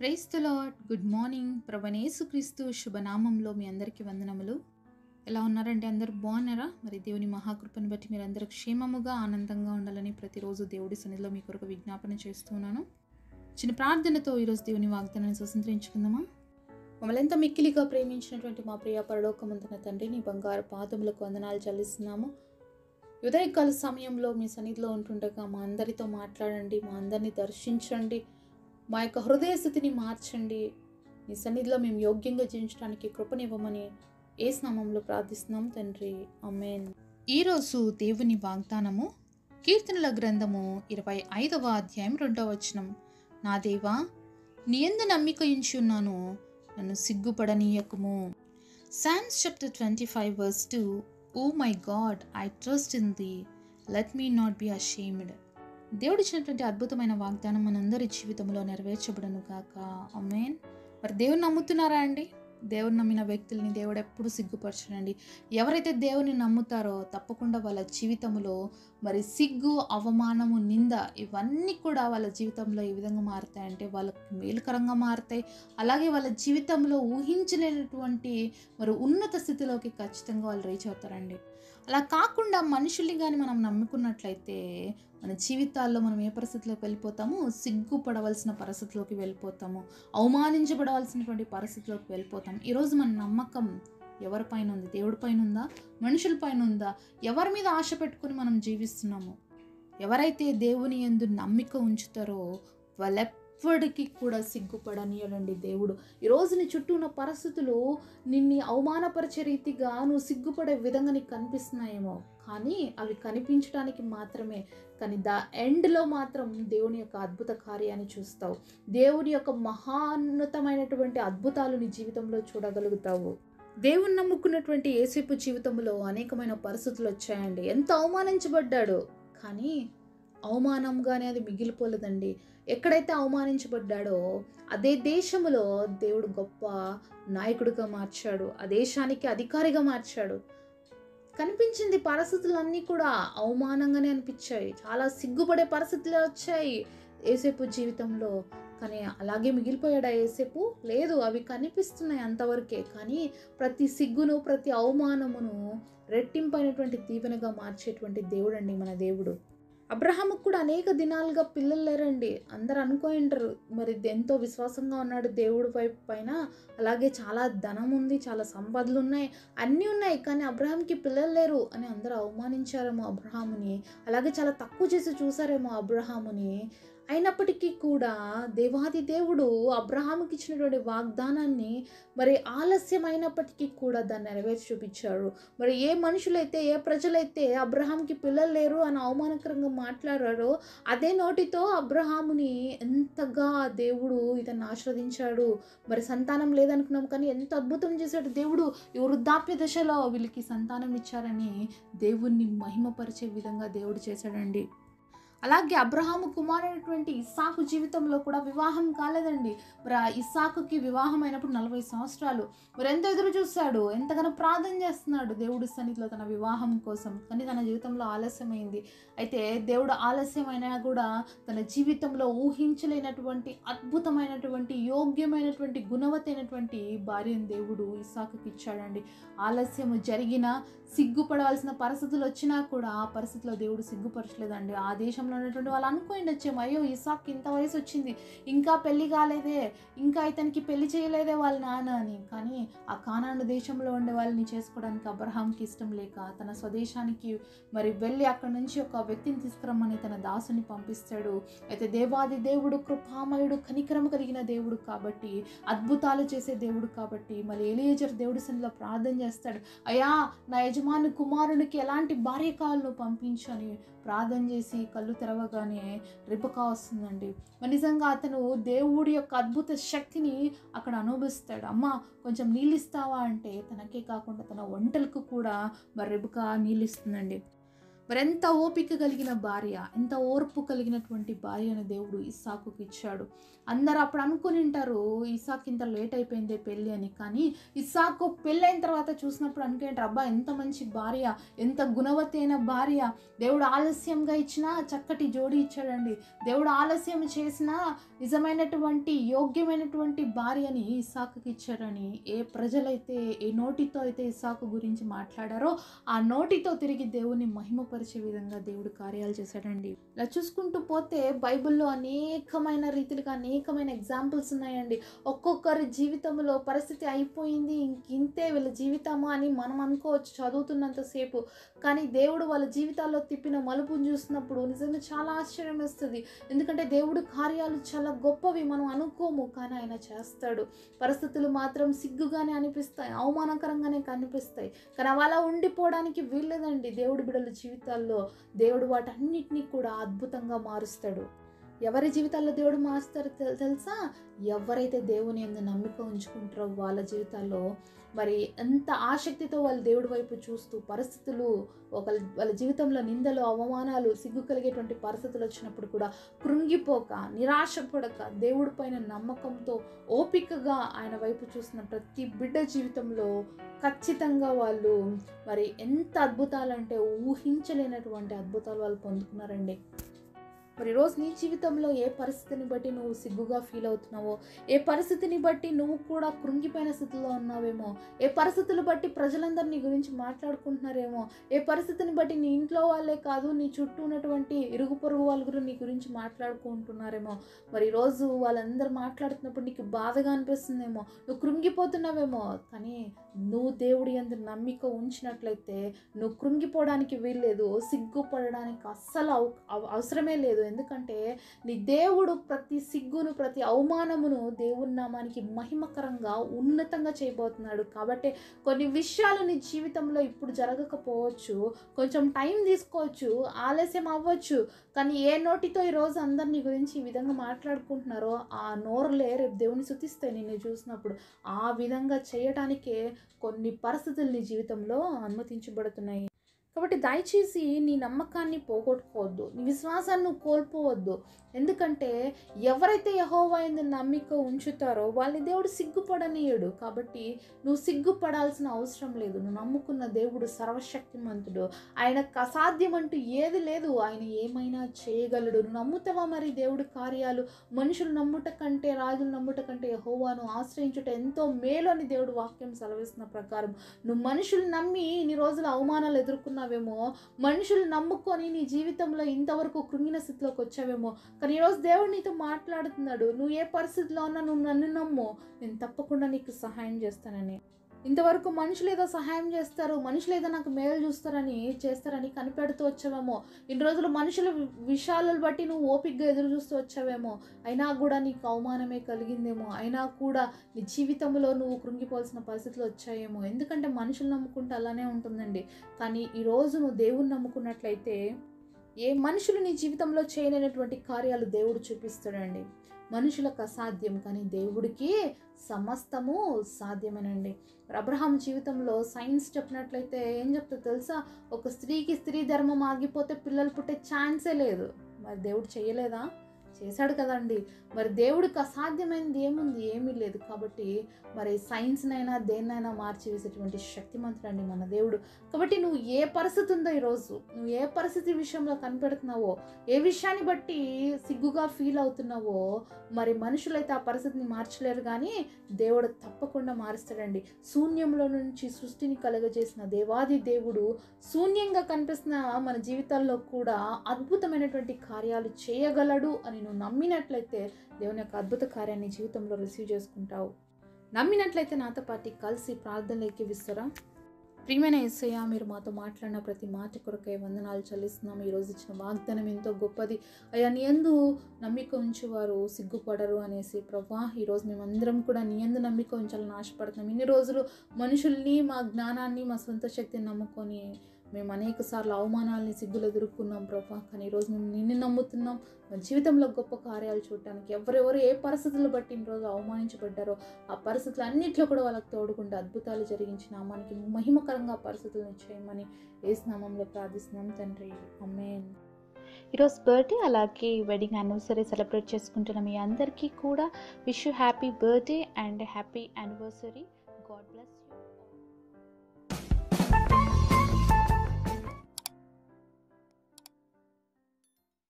Praise the lord. Good morning. ప్రభువైన యేసుక్రీస్తు శుభనామంలో మీ అందరికీ వందనములు. ఎలా ఉన్నారంటే అందరూ బాగున్నారా? మరి దేవుని మహాకృపను బట్టి మీరు అందరూ క్షేమముగా ఆనందంగా ఉండాలని ప్రతిరోజు దేవుడి సన్నిధిలో మీ కొరకు విజ్ఞాపన చేస్తున్నాను. చిన్న ప్రార్థనతో ఈరోజు దేవుని వాగ్దానాన్ని స్వతంత్రించుకుందామా? మమ్మల్ని ఎంత మిక్కిలిగా ప్రేమించినటువంటి మా ప్రియ పరలోకమందున తండ్రి, నీ బంగారు పాదములకు వందనాలు చెల్లిస్తున్నాము. ఉదయకాల సమయంలో మీ సన్నిధిలో ఉంటుండగా మా అందరితో మాట్లాడండి, మా అందరినీ దర్శించండి, మా యొక్క హృదయ స్థితిని మార్చండి. మీ సన్నిధిలో మేము యోగ్యంగా జీవించడానికి కృపనివ్వమని యేసు నామములో ప్రార్థిస్తున్నాం తండ్రి, ఆమేన్. ఈరోజు దేవుని వాగ్దానము కీర్తనల గ్రంథము 25వ అధ్యాయం 2వ వచనం. నా దేవా, నీ యందు నమ్మిక ఉంచి ఉన్నాను, నన్ను సిగ్గుపడనీయకుము. Psalms chapter 25 verse 2. Oh my God, I trust in thee, let me not be ashamed. దేవుడు ఇచ్చినటువంటి అద్భుతమైన వాగ్దానం మనందరి జీవితంలో నెరవేర్చబడను గాక, ఆమేన్. మరి దేవుని నమ్ముతున్నారా అండి? దేవుని నమ్మిన వ్యక్తుల్ని దేవుడు ఎప్పుడు సిగ్గుపరచడండి. ఎవరైతే దేవుని నమ్ముతారో తప్పకుండా వాళ్ళ జీవితంలో మరి సిగ్గు, అవమానము, నింద ఇవన్నీ కూడా వాళ్ళ జీవితంలో ఏ విధంగా మారుతాయంటే వాళ్ళకి మేలుకరంగా మారుతాయి. అలాగే వాళ్ళ జీవితంలో ఊహించలేనటువంటి మరి ఉన్నత స్థితిలోకి ఖచ్చితంగా వాళ్ళు రీచ్ అవుతారండి. అలా కాకుండా మనుషుల్ని కానీ మనం నమ్ముకున్నట్లయితే మన జీవితాల్లో మనం ఏ పరిస్థితిలోకి వెళ్ళిపోతాము? సిగ్గుపడవలసిన పరిస్థితిలోకి వెళ్ళిపోతాము, అవమానించబడవలసినటువంటి పరిస్థితిలోకి వెళ్ళిపోతాము. ఈరోజు మన నమ్మకం ఎవరిపైన ఉంది? దేవుడి పైన ఉందా? మనుషుల పైన ఉందా? ఎవరి మీద ఆశ పెట్టుకుని మనం జీవిస్తున్నాము? ఎవరైతే దేవుని యందు నమ్మిక ఉంచుతారో వాళ్ళెప్పటికీ కూడా సిగ్గుపడనీయడండి దేవుడు. ఈరోజు నీ చుట్టూ ఉన్న పరిస్థితులు నిన్ను అవమానపరిచే రీతిగా నువ్వు సిగ్గుపడే విధంగా నీకు కనిపిస్తున్నాయేమో, కానీ అవి కనిపించడానికి మాత్రమే. కానీ ఎండ్లో మాత్రం దేవుని యొక్క అద్భుత కార్యాన్ని చూస్తావు. దేవుని యొక్క మహాన్నతమైనటువంటి అద్భుతాలు నీ జీవితంలో చూడగలుగుతావు. దేవుని నమ్ముకున్నటువంటి యేసేపు జీవితంలో అనేకమైన పరిస్థితులు వచ్చాయండి. ఎంత అవమానించబడ్డాడు, కానీ అవమానంగానే అది మిగిలిపోలేదండి. ఎక్కడైతే అవమానించబడ్డాడో అదే దేశంలో దేవుడు గొప్ప నాయకుడిగా మార్చాడు, ఆ దేశానికి అధికారిగా మార్చాడు. కనిపించింది పరిస్థితులన్నీ కూడా అవమానంగానే అనిపించాయి, చాలా సిగ్గుపడే పరిస్థితులే వచ్చాయి యేసేపు జీవితంలో. కానీ అలాగే మిగిలిపోయాడా యేసేపు? లేదు, అవి కనిపిస్తున్నాయి అంతవరకే. కానీ ప్రతి సిగ్గును, ప్రతి అవమానమును రెట్టింపైనటువంటి దీవెనగా మార్చేటువంటి దేవుడు అండి మన దేవుడు. అబ్రహాముకు కూడా అనేక దినాలుగా పిల్లలు లేరండి. అందరు అనుకుంటారు మరి ఎంతో విశ్వాసంగా ఉన్నాడు దేవుడి వైపు పైన, అలాగే చాలా ధనం ఉంది, చాలా సంపదలు ఉన్నాయి, అన్నీ ఉన్నాయి, కానీ అబ్రహాంకి పిల్లలు లేరు అని అందరూ అవమానించారేమో అబ్రహాముని, అలాగే చాలా తక్కువ చేసి చూసారేమో అబ్రహాముని. అయినప్పటికీ కూడా దేవాది దేవుడు అబ్రహాముకి ఇచ్చినటువంటి వాగ్దానాన్ని మరి ఆలస్యమైనప్పటికీ కూడా దాన్ని నెరవేర్చి చూపించారు. మరి ఏ మనుషులైతే, ఏ ప్రజలైతే అబ్రహాంకి పిల్లలు లేరు అని అవమానకరంగా మాట్లాడారో అదే నోటితో అబ్రహాముని ఎంతగా దేవుడు ఇతన్ని ఆశీర్వదించాడు. మరి సంతానం లేదనుకున్నాం, కానీ ఎంత అద్భుతం చేశాడు దేవుడు. ఈ వృద్ధాప్య దశలో వీళ్ళకి సంతానం ఇచ్చారని దేవుణ్ణి మహిమపరిచే విధంగా దేవుడు చేశాడండి. అలాగే అబ్రహాము కుమారుడైనటువంటి ఇస్సాకు జీవితంలో కూడా వివాహం కాలేదండి. మరి ఆ ఇస్సాకుకి వివాహం అయినప్పుడు 40 సంవత్సరాలు. మరి ఎంత ఎదురు చూశాడు, ఎంతగానో ప్రార్థన చేస్తున్నాడు దేవుడి సన్నిధిలో తన వివాహం కోసం, కానీ తన జీవితంలో ఆలస్యమైంది. అయితే దేవుడు ఆలస్యమైనా కూడా తన జీవితంలో ఊహించలేనటువంటి అద్భుతమైనటువంటి యోగ్యమైనటువంటి గుణవతైనటువంటి భార్యను దేవుడు ఇస్సాకుకి ఇచ్చాడండి. ఆలస్యము జరిగినా, సిగ్గుపడవలసిన పరిస్థితులు వచ్చినా కూడా ఆ పరిస్థితిలో దేవుడు సిగ్గుపరచలేదండి. ఆ దేశంలో ఉన్నటువంటి వాళ్ళు అనుకోండొచ్చేమో, అయ్యో ఇస్సాకు ఇంత వయసు వచ్చింది, ఇంకా పెళ్లి కాలేదే, ఇంకా ఇతనికి పెళ్లి చేయలేదే వాళ్ళ నాన్న అని. కానీ ఆ కానాను దేశంలో ఉండే వాళ్ళని చేసుకోవడానికి అబ్రహాంకి ఇష్టం లేక తన స్వదేశానికి మరి వెళ్ళి అక్కడ నుంచి ఒక వ్యక్తిని తీసుకురమ్మని తన దాసుని పంపిస్తాడు. అయితే దేవాది దేవుడు కృపామయుడు, కనికరం కలిగిన దేవుడు కాబట్టి, అద్భుతాలు చేసే దేవుడు కాబట్టి మరి ఎలియేజర్ దేవుడి సన్నిధిలో ప్రార్థన చేస్తాడు. అయ్యా, నా యజమాని కుమారునికి ఎలాంటి భార్య కావాలో పంపించని ప్రార్థన చేసి కళ్ళు తెరవగానే రిబకా వస్తుందండి. నిజంగా అతను దేవుడి యొక్క అద్భుత శక్తిని అక్కడ అనుభవిస్తాడు. అమ్మ కొంచెం నీళ్ళు ఇస్తావా అంటే తనకే కాకుండా తన వంటలకు కూడా మరి రిబకా నీళ్ళు ఇస్తుందండి. మరెంత ఓపిక కలిగిన భార్య, ఎంత ఓర్పు కలిగినటువంటి భార్యను దేవుడు ఇస్సాకుకి ఇచ్చాడు. అందరూ అప్పుడు అనుకుని ఉంటారు ఇస్సాకు ఇంత లేట్ అయిపోయిందే పెళ్ళి అని. కానీ ఇస్సాకు పెళ్ళైన తర్వాత చూసినప్పుడు అనుకుంటారు, అబ్బా ఎంత మంచి భార్య, ఎంత గుణవతి అయిన భార్య, దేవుడు ఆలస్యంగా ఇచ్చినా చక్కటి జోడి ఇచ్చాడండి. దేవుడు ఆలస్యం చేసినా నిజమైనటువంటి యోగ్యమైనటువంటి భార్యని ఇస్సాకుకి ఇచ్చాడని ఏ ప్రజలైతే ఏ నోటితో అయితే ఇస్సాకు గురించి మాట్లాడారో ఆ నోటితో తిరిగి దేవుని మహిమపరిచే విధంగా దేవుడు కార్యాలు చేశాడండి. ఇలా చూసుకుంటూ పోతే బైబిల్లో అనేకమైన రీతిలుగా అనేకమైన ఎగ్జాంపుల్స్ ఉన్నాయండి. ఒక్కొక్కరి జీవితంలో పరిస్థితి అయిపోయింది, ఇంతే వీళ్ళ జీవితమా అని మనం అనుకోవచ్చు చదువుతున్నంతసేపు. కానీ దేవుడు వాళ్ళ జీవితాల్లో తిప్పిన మలుపును చూసినప్పుడు నిజంగా చాలా ఆశ్చర్యం వేస్తుంది. ఎందుకంటే దేవుడు కార్యాలు చాలా గొప్పవి, మనం అనుకోము, కానీ ఆయన చేస్తాడు. పరిస్థితులు మాత్రం సిగ్గుగానే అనిపిస్తాయి, అవమానకరంగానే కనిపిస్తాయి, కానీ అలా ఉండిపోవడానికి వీల్లేదండి. దేవుడి బిడ్డల జీవితాల్లో దేవుడు వాటన్నిటినీ కూడా అద్భుతంగా మారుస్తాడు. ఎవరి జీవితాల్లో దేవుడు మారుస్తారో తెలుసా? ఎవరైతే దేవుని యందు నమ్మిక ఉంచుకుంటారో వాళ్ళ జీవితాల్లో మరి ఎంత ఆసక్తితో వాళ్ళు దేవుడి వైపు చూస్తూ పరిస్థితులు వాళ్ళ జీవితంలో నిందలు, అవమానాలు, సిగ్గు కలిగేటువంటి పరిస్థితులు వచ్చినప్పుడు కూడా కృంగిపోక, నిరాశపడక, దేవుడి పైన నమ్మకంతో ఓపికగా ఆయన వైపు చూసిన ప్రతి బిడ్డ జీవితంలో ఖచ్చితంగా వాళ్ళు మరి ఎంత అద్భుతాలంటే ఊహించలేనటువంటి అద్భుతాలు వాళ్ళు పొందుకున్నారండి. మరి ఈరోజు నీ జీవితంలో ఏ పరిస్థితిని బట్టి నువ్వు సిగ్గుగా ఫీల్ అవుతున్నావో, ఏ పరిస్థితిని బట్టి నువ్వు కూడా కృంగిపోయిన స్థితిలో ఉన్నావేమో, ఏ పరిస్థితులు బట్టి ప్రజలందరూ నీ గురించి మాట్లాడుకుంటున్నారేమో, ఏ పరిస్థితిని బట్టి నీ ఇంట్లో వాళ్ళే కాదు నీ చుట్టూ ఉన్నటువంటి ఇరుగు పొరుగు వాళ్ళు కూడా నీ గురించి మాట్లాడుకుంటున్నారేమో, మరి ఈరోజు వాళ్ళందరూ మాట్లాడుతున్నప్పుడు నీకు బాధగా అనిపిస్తుందేమో, నువ్వు కృంగిపోతున్నావేమో. కానీ నువ్వు దేవుడి యందు నమ్మిక ఉంచినట్లయితే నువ్వు కృంగిపోవడానికి వీల్లేదు, సిగ్గుపడడానికి అస్సలు అవసరమే లేదు. ఎందుకంటే నీ దేవుడు ప్రతి సిగ్గును, ప్రతి అవమానమును దేవుని నామానికి మహిమకరంగా ఉన్నతంగా చేయబోతున్నాడు. కాబట్టి కొన్ని విషయాలు నీ జీవితంలో ఇప్పుడు జరగకపోవచ్చు, కొంచెం టైం తీసుకోవచ్చు, ఆలస్యం అవ్వచ్చు, కానీ ఏ నోటితో ఈరోజు అందరు నీ గురించి ఈ విధంగా మాట్లాడుకుంటున్నారో ఆ నోరులే రేపు దేవుని స్తుతిస్తాయి నిన్ను చూసినప్పుడు. ఆ విధంగా చేయటానికే కొన్ని పరిస్థితులు నీ జీవితంలో అనుమతించబడుతున్నాయి. కాబట్టి దయచేసి నీ నమ్మకాన్ని పోగొట్టుకోవద్దు, నీ విశ్వాసాన్ని నువ్వు కోల్పోవద్దు. ఎందుకంటే ఎవరైతే యెహోవా యందు నమ్మిక ఉంచుతారో వాళ్ళని దేవుడు సిగ్గుపడనీయడు. కాబట్టి నువ్వు సిగ్గుపడాల్సిన అవసరం లేదు. నువ్వు నమ్ముకున్న దేవుడు సర్వశక్తిమంతుడు, ఆయనకు అసాధ్యం అంటూ ఏది లేదు, ఆయన ఏమైనా చేయగలడు. నువ్వు నమ్ముతావా? మరి దేవుడి కార్యాలు మనుషులు నమ్ముట కంటే, రాజులు నమ్ముట కంటే యెహోవాను ఆశ్రయించుట ఎంతో మేలు అని దేవుడు వాక్యం సెలవిస్తున్న ప్రకారం నువ్వు మనుషులు నమ్మి ఇన్ని రోజులు అవమానాలు ఎదుర్కొన్నావేమో, మనుషులు నమ్ముకొని నీ జీవితంలో ఇంతవరకు కృంగిన స్థితిలోకి వచ్చావేమో. కానీ ఈరోజు దేవుడు నీతో మాట్లాడుతున్నాడు, నువ్వు ఏ పరిస్థితిలో ఉన్నా నువ్వు నన్ను నమ్ము, నేను తప్పకుండా నీకు సహాయం చేస్తానని. ఇంతవరకు మనుషులు ఏదో సహాయం చేస్తారు, మనుషులు ఏదో నాకు మేలు చేస్తారని కనిపెడుతూ వచ్చావేమో. ఇన్ని రోజులు మనుషుల విషయాలను బట్టి నువ్వు ఓపికగా ఎదురు చూస్తూ వచ్చావేమో, అయినా కూడా నీకు అవమానమే కలిగిందేమో, అయినా కూడా నీ జీవితంలో నువ్వు కృంగిపోవాల్సిన పరిస్థితులు వచ్చాయేమో. ఎందుకంటే మనుషులు నమ్ముకుంటే అలానే ఉంటుందండి. కానీ ఈరోజు నువ్వు దేవుని నమ్ముకున్నట్లయితే ఏ మనుషులు నీ జీవితంలో చేయలేనటువంటి కార్యాలు దేవుడు చూపిస్తాడండి. మనుషులకు అసాధ్యం, కానీ దేవుడికి సమస్తము సాధ్యమేనండి. అబ్రహాం జీవితంలో సైన్స్ చెప్పినట్లయితే ఏం చెప్తా తెలుసా? ఒక స్త్రీ ధర్మం ఆగిపోతే పిల్లలు పుట్టే ఛాన్సే లేదు. మరి దేవుడు చేయలేదా? చేశాడు కదండి. మరి దేవుడికి అసాధ్యమైనది ఏముంది? ఏమీ లేదు. కాబట్టి మరి సైన్స్నైనా దేన్నైనా మార్చివేసేటువంటి శక్తిమంతుడండి మన దేవుడు. కాబట్టి నువ్వు ఏ పరిస్థితి ఉందో ఈరోజు, నువ్వు ఏ పరిస్థితి విషయంలో కనిపెడుతున్నావో, ఏ విషయాన్ని బట్టి సిగ్గుగా ఫీల్ అవుతున్నావో, మరి మనుషులైతే ఆ పరిస్థితిని మార్చలేరు, కానీ దేవుడు తప్పకుండా మారుస్తాడండి. శూన్యంలో నుంచి సృష్టిని కలుగజేసిన దేవాది దేవుడు శూన్యంగా కనిపిస్తున్న మన జీవితాల్లో కూడా అద్భుతమైనటువంటి కార్యాలు చేయగలడు అని నువ్వు నమ్మినట్లయితే దేవుని యొక్క అద్భుత కార్యాన్ని జీవితంలో రిసీవ్ చేసుకుంటావు. నమ్మినట్లయితే నాతో పాటు కలిసి ప్రార్థనలు ఎక్కివిస్తారా? ప్రియమైన యేసయ్య, మీరు మాతో మాట్లాడిన ప్రతి మాట కొరకై వందనాలు చెల్లిస్తున్నాము. ఈరోజు ఇచ్చిన వాగ్దానం ఎంతో గొప్పది అయ్యా. నీ యందు నమ్మిక ఉంచేవారు సిగ్గుపడరు అనేసి ప్రభువా, ఈరోజు మేమందరం కూడా నీ యందు నమ్మిక ఉంచాలని ఆశపడుతున్నాం. ఇన్ని రోజులు మనుషుల్ని, మా జ్ఞానాన్ని, మా సొంత శక్తిని నమ్ముకొని మేము అనేక సార్లు అవమానాలని సిగ్గులు ఎదుర్కొన్నాం ప్రభా. కానీ ఈరోజు మేము నిన్ను నమ్ముతున్నాం. మా జీవితంలో గొప్ప కార్యాలు చూడటానికి ఎవరెవరు ఏ పరిస్థితులు బట్టి ఈరోజు అవమానించబడ్డారో ఆ పరిస్థితులు అన్నింటిలో కూడా వాళ్ళకి తోడుకుంటూ అద్భుతాలు జరిగించి నామానికి మహిమకరంగా పరిస్థితులను చేయమని యేసు నామంలో ప్రార్థిస్తున్నాం తండ్రి. ఆమేన్. ఈరోజు బర్త్డే అలాగే వెడ్డింగ్ యానివర్సరీ సెలబ్రేట్ చేసుకుంటున్న మీ అందరికీ కూడా wish you happy birthday and happy anniversary. God bless.